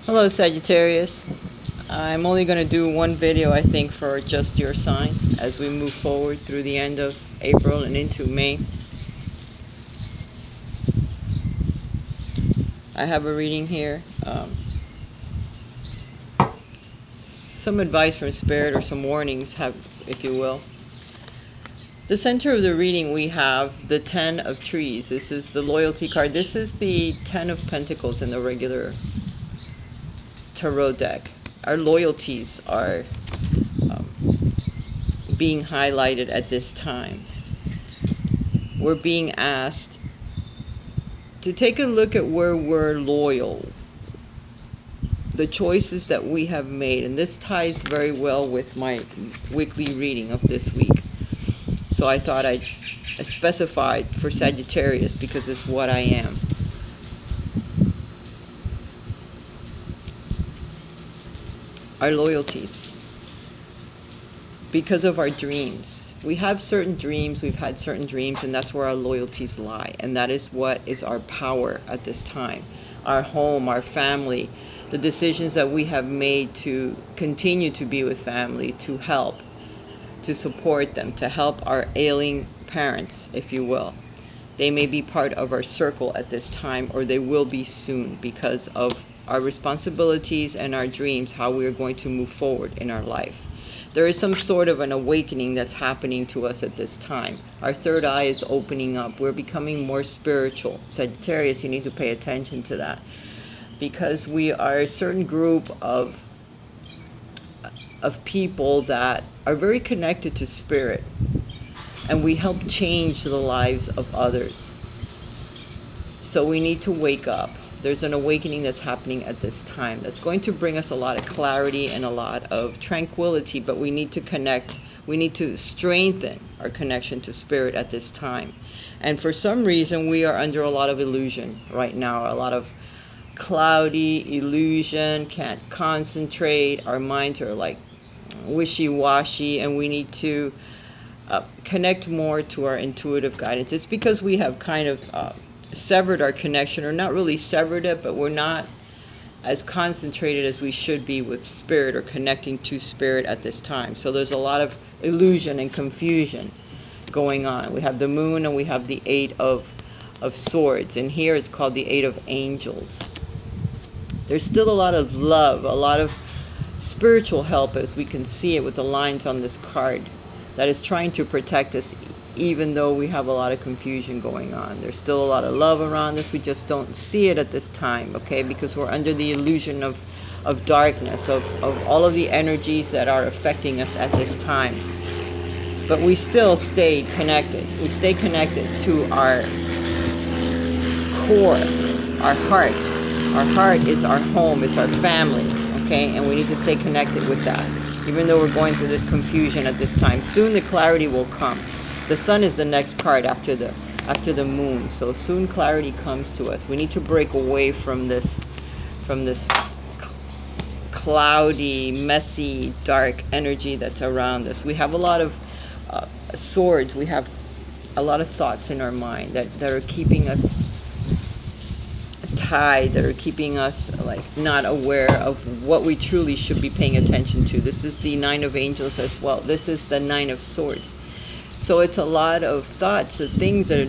Hello Sagittarius. I'm only going to do one video I think for just your sign as we move forward through the end of April and into May. I have a reading here. Some advice from Spirit or some warnings, if you will. The center of the reading we have the 10 of Trees. This is the loyalty card. This is the 10 of Pentacles in the regular tarot deck. Our loyalties are being highlighted at this time. We're being asked to take a look at where we're loyal, the choices that we have made, and this ties very well with my weekly reading of this week. So I thought I'd specify for Sagittarius because it's what I am. Our loyalties. Because of our dreams. We have certain dreams, we've had certain dreams, and that's where our loyalties lie. And that is what is our power at this time. Our home, our family, the decisions that we have made to continue to be with family, to help, to support them, to help our ailing parents, if you will. They may be part of our circle at this time, or they will be soon because of our responsibilities and our dreams, how we are going to move forward in our life. There is some sort of an awakening that's happening to us at this time. Our third eye is opening up. We're becoming more spiritual. Sagittarius, you need to pay attention to that. Because we are a certain group of people that are very connected to spirit. And we help change the lives of others. So we need to wake up. There's an awakening that's happening at this time that's going to bring us a lot of clarity and a lot of tranquility, but we need to connect. We need to strengthen our connection to spirit at this time. And for some reason, we are under a lot of illusion right now, a lot of cloudy illusion, can't concentrate. Our minds are like wishy-washy, and we need to connect more to our intuitive guidance. It's because we have kind of severed our connection, or not really severed it, but we're not as concentrated as we should be with spirit or connecting to spirit at this time. So there's a lot of illusion and confusion going on. We have the moon and we have the 8 of swords, and here it's called the 8 of angels. There's still a lot of love, a lot of spiritual help, as we can see it with the lines on this card, that is trying to protect us. Even though we have a lot of confusion going on, there's still a lot of love around us. We just don't see it at this time, okay? Because we're under the illusion of darkness, of all of the energies that are affecting us at this time. But we still stay connected. We stay connected to our core, our heart. Our heart is our home, it's our family, okay? And we need to stay connected with that. Even though we're going through this confusion at this time, soon the clarity will come. The sun is the next card after the moon, so soon clarity comes to us. We need to break away from this cloudy, messy, dark energy that's around us. We have a lot of swords. We have a lot of thoughts in our mind that are keeping us tied, that are keeping us like not aware of what we truly should be paying attention to. This is the 9 of angels as well. This is the 9 of swords. So it's a lot of thoughts, of things that are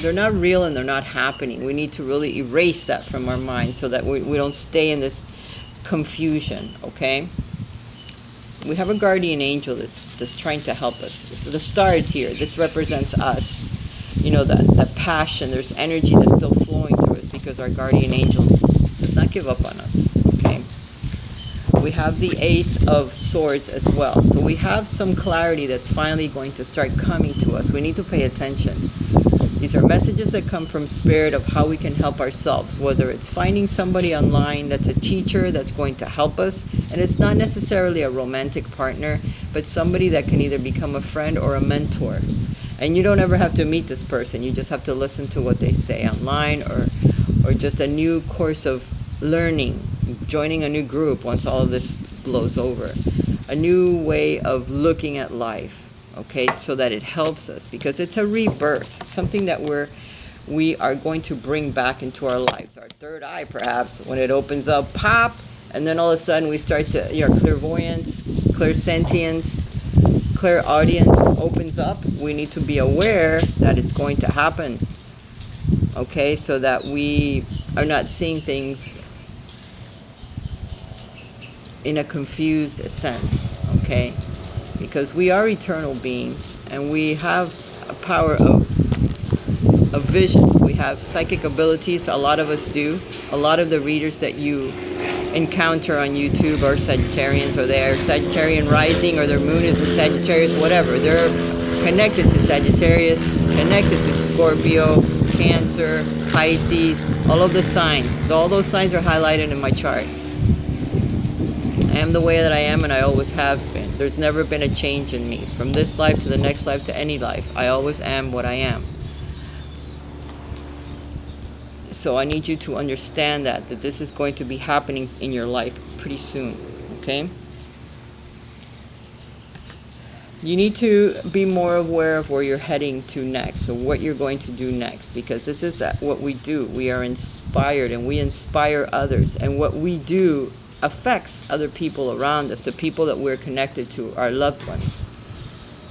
they're not real and they're not happening. We need to really erase that from our mind so that we don't stay in this confusion, okay? We have a guardian angel that's trying to help us. The star is here. This represents us. You know, that passion, there's energy that's still flowing through us because our guardian angel does not give up on us, okay? We have the Ace of Swords as well. So we have some clarity that's finally going to start coming to us. We need to pay attention. These are messages that come from spirit of how we can help ourselves, whether it's finding somebody online that's a teacher that's going to help us. And it's not necessarily a romantic partner, but somebody that can either become a friend or a mentor. And you don't ever have to meet this person. You just have to listen to what they say online, or just a new course of learning, joining a new group once all of this blows over, a new way of looking at life, okay, so that it helps us, because it's a rebirth, something that we're we are going to bring back into our lives. Our third eye, perhaps, when it opens up, pop, and then all of a sudden we start to, clairvoyance, clairsentience, clairaudience opens up. We need to be aware that it's going to happen, okay, so that we are not seeing things in a confused sense, okay, because we are eternal beings and we have a power of vision. We have psychic abilities. A lot of us do. A lot of the readers that you encounter on YouTube are Sagittarians, or they are Sagittarian rising, or their moon is in Sagittarius, whatever. They're connected to Sagittarius, connected to Scorpio, Cancer, Pisces, all of the signs. All those signs are highlighted in my chart. I am the way that I am, and I always have been. There's never been a change in me. From this life to the next life to any life, I always am what I am. So I need you to understand that this is going to be happening in your life pretty soon, okay? You need to be more aware of where you're heading to next, so what you're going to do next, because this is what we do. We are inspired, and we inspire others, and what we do affects other people around us, the people that we're connected to, our loved ones.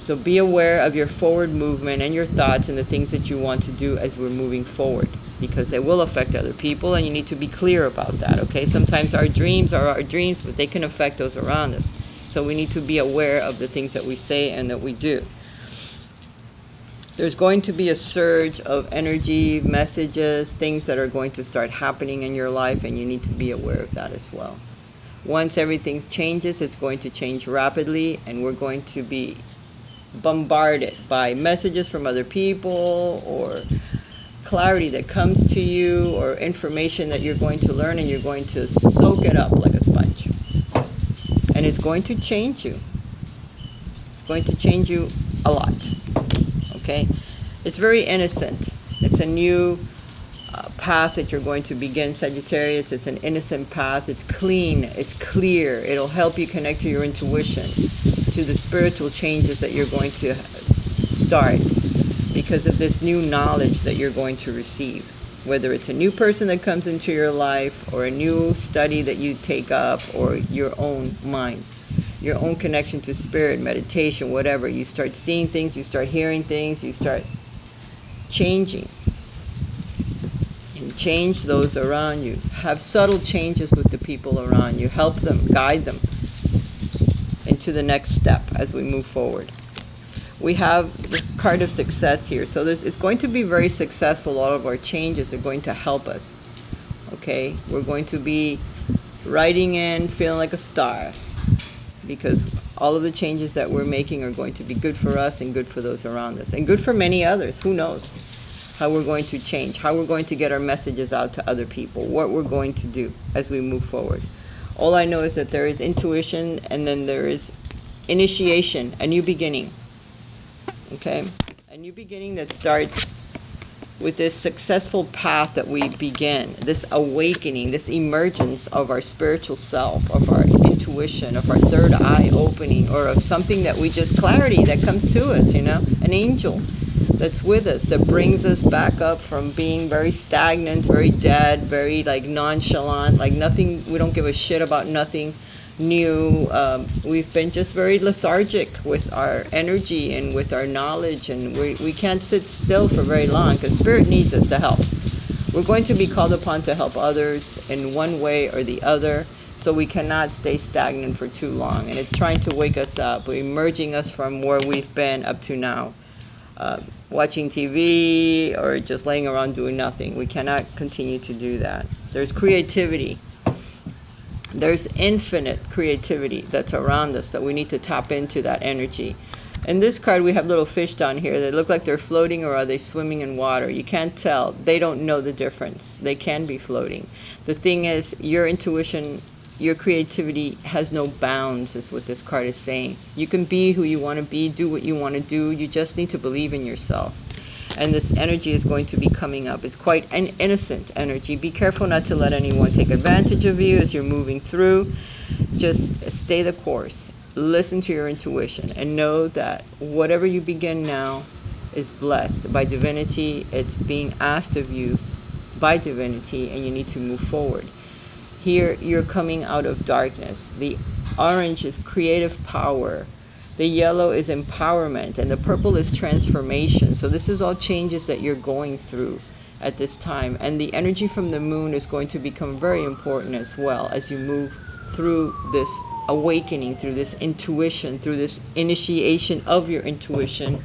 So be aware of your forward movement and your thoughts and the things that you want to do as we're moving forward, because they will affect other people, and you need to be clear about that, okay? Sometimes our dreams are our dreams, but they can affect those around us. So we need to be aware of the things that we say and that we do. There's going to be a surge of energy, messages, things that are going to start happening in your life, and you need to be aware of that as well. Once everything changes, it's going to change rapidly, and we're going to be bombarded by messages from other people, or clarity that comes to you, or information that you're going to learn, and you're going to soak it up like a sponge. And it's going to change you. It's going to change you a lot. Okay? It's very innocent. It's a new path that you're going to begin, Sagittarius. It's an innocent path. It's clean. It's clear. It'll help you connect to your intuition, to the spiritual changes that you're going to start because of this new knowledge that you're going to receive. Whether it's a new person that comes into your life, or a new study that you take up, or your own mind, your own connection to spirit, meditation, whatever. You start seeing things, you start hearing things, you start changing. And change those around you. Have subtle changes with the people around you. Help them, guide them into the next step as we move forward. We have the card of success here. So it's going to be very successful. All of our changes are going to help us. Okay? We're going to be riding in, feeling like a star. Because all of the changes that we're making are going to be good for us and good for those around us. And good for many others. Who knows how we're going to change, how we're going to get our messages out to other people, what we're going to do as we move forward. All I know is that there is intuition, and then there is initiation, a new beginning. Okay? A new beginning that starts with this successful path that we begin, this awakening, this emergence of our spiritual self, of our intuition, of our third eye opening, or of something that we just, clarity that comes to us, an angel that's with us, that brings us back up from being very stagnant, very dead, very nonchalant, nothing, we don't give a shit about nothing new. We've been just very lethargic with our energy and with our knowledge, and we can't sit still for very long, because spirit needs us to help. We're going to be called upon to help others in one way or the other, so we cannot stay stagnant for too long. And it's trying to wake us up, emerging us from where we've been up to now, watching TV or just laying around doing nothing. We cannot continue to do that. There's creativity. There's infinite creativity that's around us, that we need to tap into that energy. In this card, we have little fish down here. They look like they're floating, or are they swimming in water? You can't tell. They don't know the difference. They can be floating. The thing is, your intuition, your creativity has no bounds, is what this card is saying. You can be who you want to be, do what you want to do. You just need to believe in yourself. And this energy is going to be coming up. It's quite an innocent energy. Be careful not to let anyone take advantage of you as you're moving through. Just stay the course. Listen to your intuition, and know that whatever you begin now is blessed by divinity. It's being asked of you by divinity, and you need to move forward. Here, you're coming out of darkness. The orange is creative power. The yellow is empowerment, and the purple is transformation. So this is all changes that you're going through at this time. And the energy from the moon is going to become very important as well as you move through this awakening, through this intuition, through this initiation of your intuition,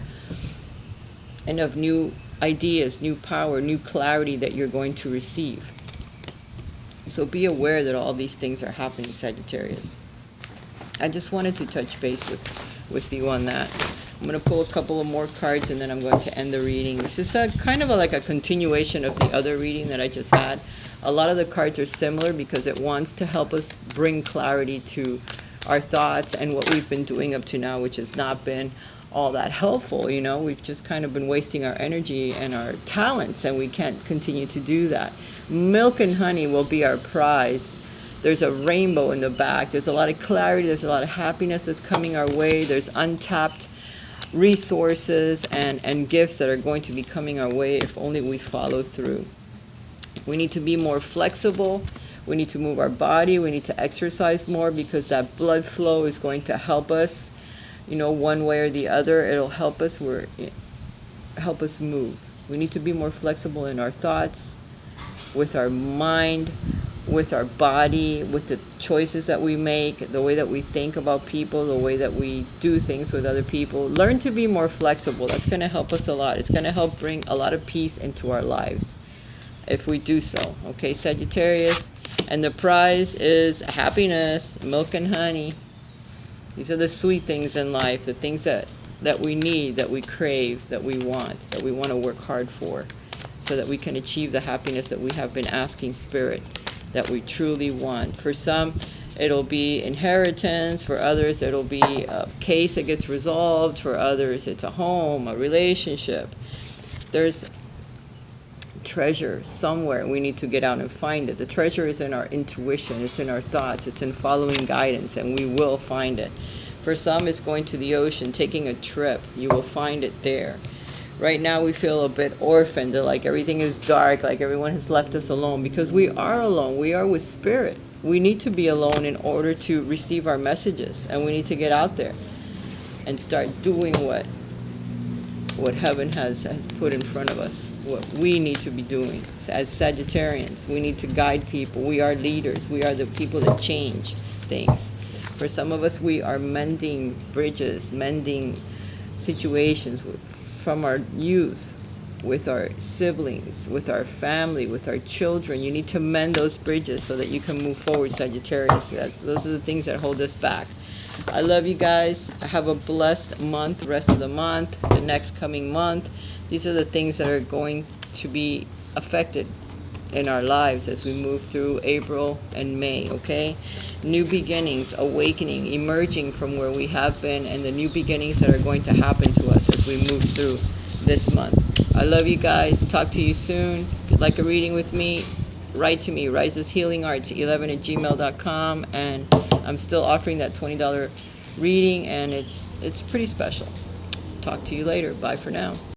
and of new ideas, new power, new clarity that you're going to receive. So be aware that all these things are happening, Sagittarius. I just wanted to touch base with you on that. I'm going to pull a couple of more cards, and then I'm going to end the reading. This is like a continuation of the other reading that I just had. A lot of the cards are similar because it wants to help us bring clarity to our thoughts and what we've been doing up to now, which has not been all that helpful. You know, we've just kind of been wasting our energy and our talents, and we can't continue to do that. Milk and honey will be our prize. There's a rainbow in the back. There's a lot of clarity. There's a lot of happiness that's coming our way. There's untapped resources and gifts that are going to be coming our way if only we follow through. We need to be more flexible. We need to move our body. We need to exercise more, because that blood flow is going to help us, you know, one way or the other. It'll help us help us move. We need to be more flexible in our thoughts, with our mind, with our body, with the choices that we make, the way that we think about people, the way that we do things with other people. Learn to be more flexible. That's going to help us a lot. It's going to help bring a lot of peace into our lives if we do so. Okay, Sagittarius? And the prize is happiness, milk and honey. These are the sweet things in life, the things that we need, that we crave, that we want to work hard for, so that we can achieve the happiness that we have been asking Spirit that we truly want. For some, it'll be inheritance. For others, it'll be a case that gets resolved. For others, it's a home, a relationship. There's treasure somewhere. We need to get out and find it. The treasure is in our intuition. It's in our thoughts. It's in following guidance, and we will find it. For some, it's going to the ocean, taking a trip. You will find it there. Right now we feel a bit orphaned, like everything is dark, like everyone has left us alone, because we are alone. We are with Spirit. We need to be alone in order to receive our messages, and we need to get out there and start doing what heaven has put in front of us, what we need to be doing. As Sagittarians, we need to guide people. We are leaders. We are the people that change things. For some of us, we are mending bridges, mending situations from our youth, with our siblings, with our family, with our children. You need to mend those bridges so that you can move forward, Sagittarius. Those are the things that hold us back. I love you guys. Have a blessed month, rest of the month, the next coming month. These are the things that are going to be affected in our lives as we move through April and May, okay? New beginnings, awakening, emerging from where we have been, and the new beginnings that are going to happen to us as we move through this month. I love you guys. Talk to you soon. If you'd like a reading with me, write to me, riseshealingarts11@gmail.com, and I'm still offering that $20 reading, and it's pretty special. Talk to you later. Bye for now.